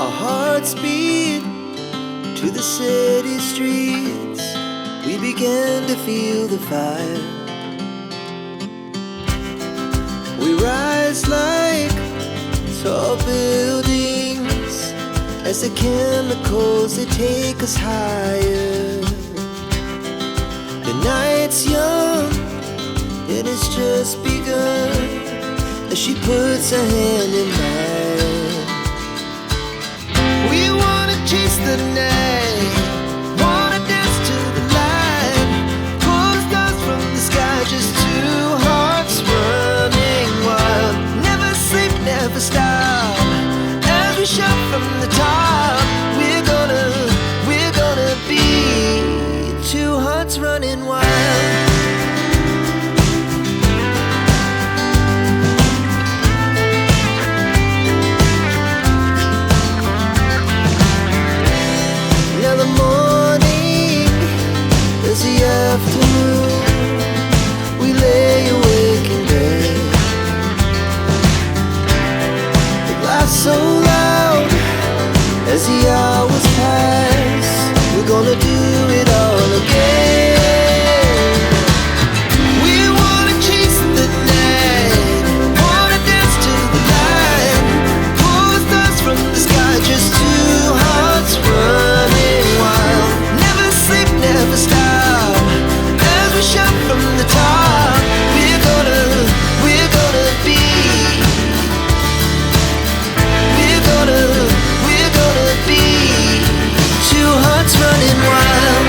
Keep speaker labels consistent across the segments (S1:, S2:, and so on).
S1: Our hearts beat to the city streets. We began to feel the fire. We rise like tall buildings as the chemicals, they take us higher. The night's young, it has just begun, as she puts her hand in mine. We wanna chase the night, wanna dance to the light, pull the stars from the sky, just two hearts running wild. Never sleep, never stop, as we shout from the top. We're gonna be two hearts running wild. Now the morning is the afternoon. We lay awake in bed. The laughs so loud as the hours pass. We're gonna do it all again. We wanna chase the night, wanna dance to the light, pull the stars from the sky, just two hearts running wild. Never sleep, never stop, as we shout from the top. We're gonna be. We're gonna be two hearts running wild.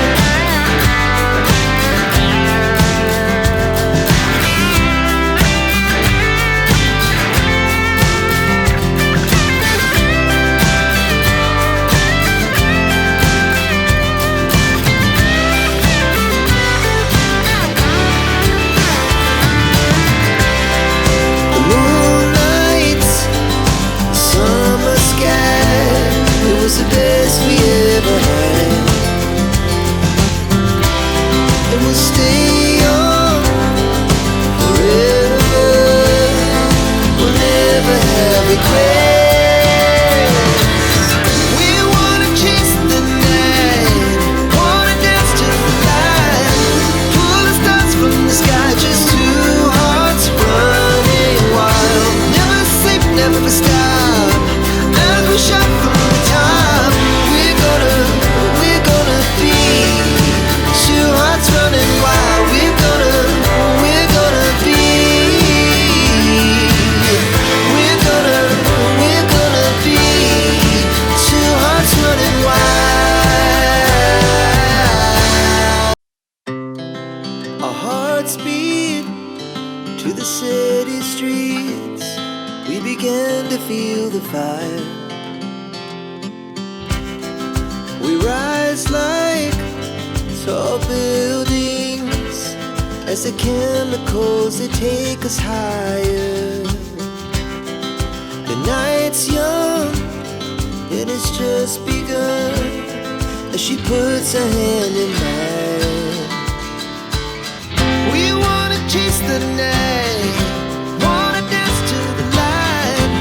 S1: The moonlight, summer sky, it was the best we ever had. And we'll stay on forever. We'll never have regrets. We wanna chase the night, wanna dance to the light, pull the stars from the sky, just two hearts running wild. Never sleep, never stop, as we shout from the top. We're gonna be two hearts running wild. We're gonna be. We're gonna be two hearts running wild. Our hearts beat to the city streets. We began to feel the fire. We rise like tall buildings as the chemicals, they take us higher. The night's young, it has just begun, as she puts her hand in mine. We wanna chase the night.